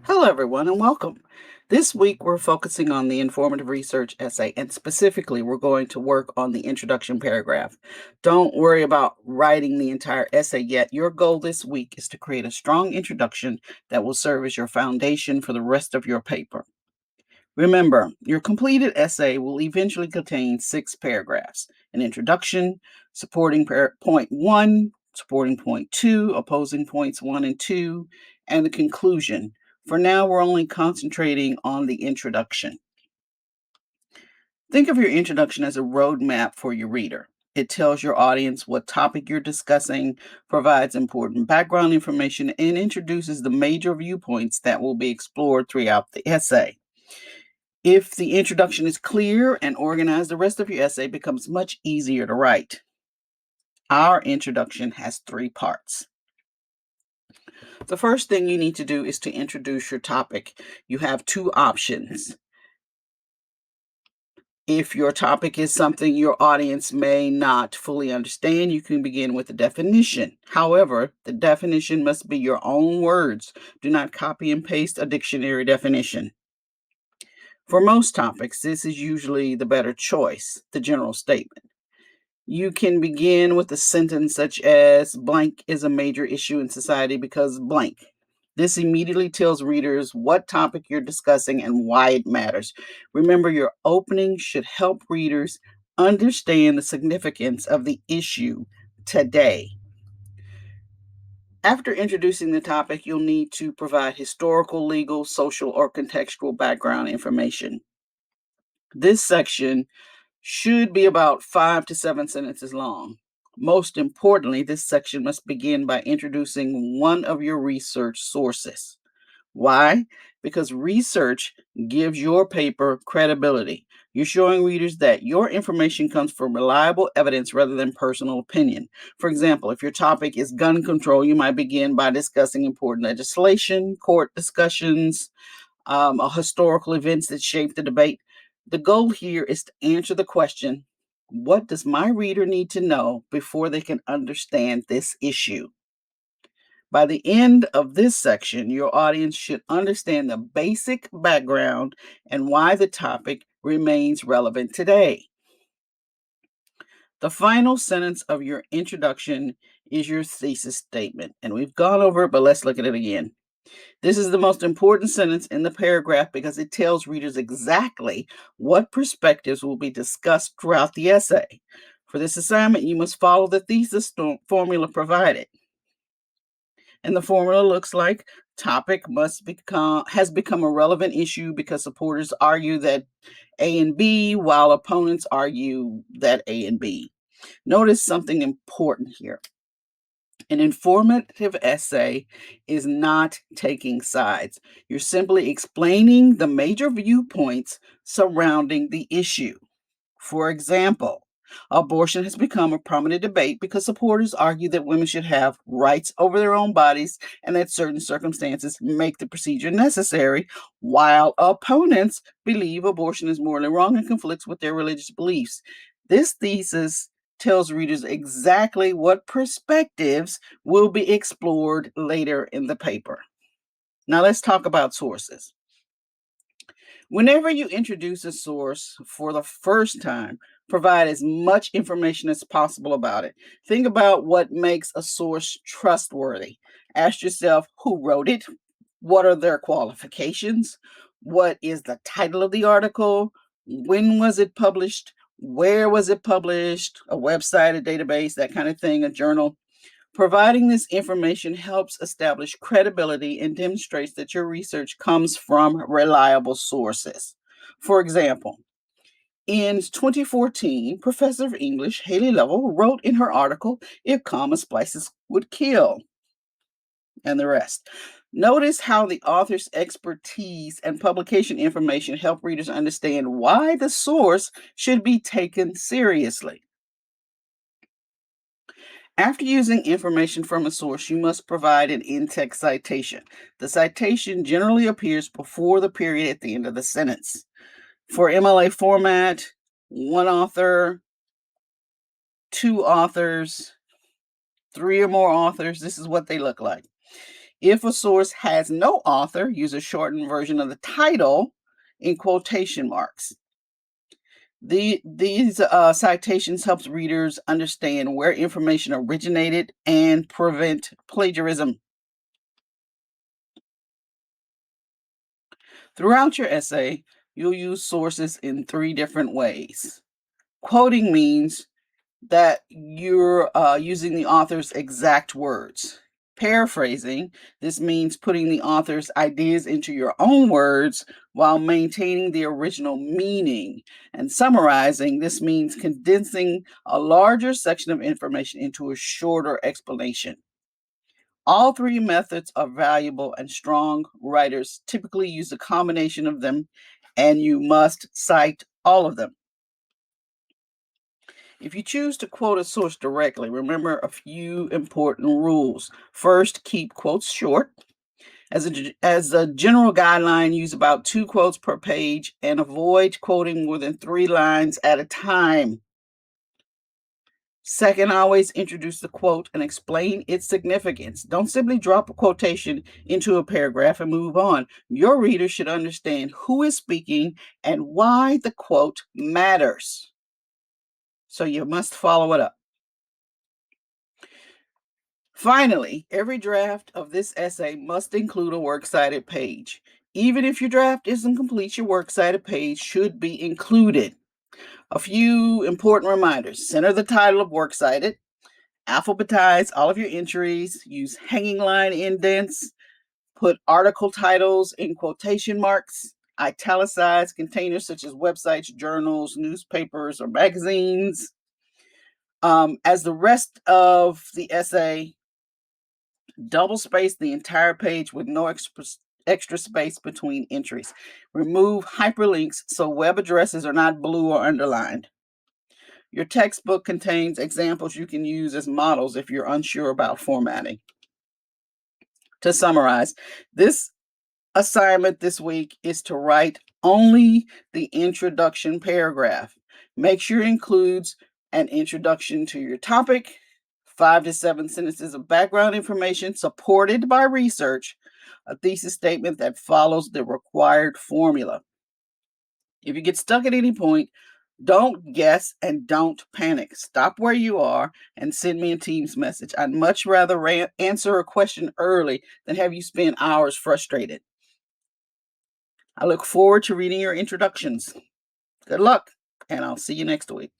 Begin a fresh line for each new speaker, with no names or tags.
Hello, everyone, and welcome. This week, we're focusing on the informative research essay, and specifically, we're going to work on the introduction paragraph. Don't worry about writing the entire essay yet. Your goal this week is to create a strong introduction that will serve as your foundation for the rest of your paper. Remember, your completed essay will eventually contain 6 paragraphs: an introduction, supporting point 1, supporting point 2, opposing points 1 and 2, and the conclusion. For now, we're only concentrating on the introduction. Think of your introduction as a roadmap for your reader. It tells your audience what topic you're discussing, provides important background information, and introduces the major viewpoints that will be explored throughout the essay. If the introduction is clear and organized, the rest of your essay becomes much easier to write. Our introduction has 3 parts. The first thing you need to do is to introduce your topic. You have 2 options. If your topic is something your audience may not fully understand, you can begin with a definition. However, the definition must be your own words. Do not copy and paste a dictionary definition. For most topics, this is usually the better choice, the general statement. You can begin with a sentence such as blank is a major issue in society because blank. This immediately tells readers what topic you're discussing and why it matters. Remember, your opening should help readers understand the significance of the issue today. After introducing the topic, you'll need to provide historical, legal, social, or contextual background information. This section should be about 5 to 7 sentences long. Most importantly, this section must begin by introducing one of your research sources. Why? Because research gives your paper credibility. You're showing readers that your information comes from reliable evidence rather than personal opinion. For example, if your topic is gun control, you might begin by discussing important legislation, court discussions, or historical events that shape the debate. The goal here is to answer the question, what does my reader need to know before they can understand this issue? By the end of this section, your audience should understand the basic background and why the topic remains relevant today. The final sentence of your introduction is your thesis statement, and we've gone over it, but let's look at it again. This is the most important sentence in the paragraph because it tells readers exactly what perspectives will be discussed throughout the essay. For this assignment, you must follow the thesis formula provided. And the formula looks like topic has become a relevant issue because supporters argue that A and B, while opponents argue that A and B. Notice something important here. An informative essay is not taking sides. You're simply explaining the major viewpoints surrounding the issue. For example, abortion has become a prominent debate because supporters argue that women should have rights over their own bodies and that certain circumstances make the procedure necessary, while opponents believe abortion is morally wrong and conflicts with their religious beliefs. This thesis tells readers exactly what perspectives will be explored later in the paper. Now let's talk about sources. Whenever you introduce a source for the first time, provide as much information as possible about it. Think about what makes a source trustworthy. Ask yourself who wrote it, what are their qualifications, what is the title of the article, when was it published, where was it published, a website, a database, that kind of thing, a journal. Providing this information helps establish credibility and demonstrates that your research comes from reliable sources. For example, in 2014, Professor of English Haley Lovell wrote in her article, If Comma Splices Would Kill, and the rest. Notice how the author's expertise and publication information help readers understand why the source should be taken seriously. After using information from a source, you must provide an in-text citation. The citation generally appears before the period at the end of the sentence. For MLA format, one author, two authors, three or more authors, this is what they look like. If a source has no author, use a shortened version of the title in quotation marks. These citations helps readers understand where information originated and prevent plagiarism. Throughout your essay, you'll use sources in 3 different ways. Quoting means that you're using the author's exact words. Paraphrasing, this means putting the author's ideas into your own words while maintaining the original meaning. And summarizing, this means condensing a larger section of information into a shorter explanation. All 3 methods are valuable, and strong writers typically use a combination of them, and you must cite all of them. If you choose to quote a source directly, remember a few important rules. First, keep quotes short. As a general guideline, use about 2 quotes per page and avoid quoting more than 3 lines at a time. Second, always introduce the quote and explain its significance. Don't simply drop a quotation into a paragraph and move on. Your reader should understand who is speaking and why the quote matters. So you must follow it up. Finally, every draft of this essay must include a works cited page. Even if your draft isn't complete, your works cited page should be included. A few important reminders: center the title of works cited, alphabetize all of your entries, use hanging line indents, put article titles in quotation marks, italicize containers such as websites, journals, newspapers, or magazines. As the rest of the essay, double space the entire page with no extra space between entries. Remove hyperlinks so web addresses are not blue or underlined. Your textbook contains examples you can use as models if you're unsure about formatting. To summarize, this assignment this week is to write only the introduction paragraph. Make sure it includes an introduction to your topic, 5 to 7 sentences of background information supported by research, a thesis statement that follows the required formula. If you get stuck at any point, don't guess and don't panic. Stop where you are and send me a Teams message. I'd much rather answer a question early than have you spend hours frustrated. I look forward to reading your introductions. Good luck, and I'll see you next week.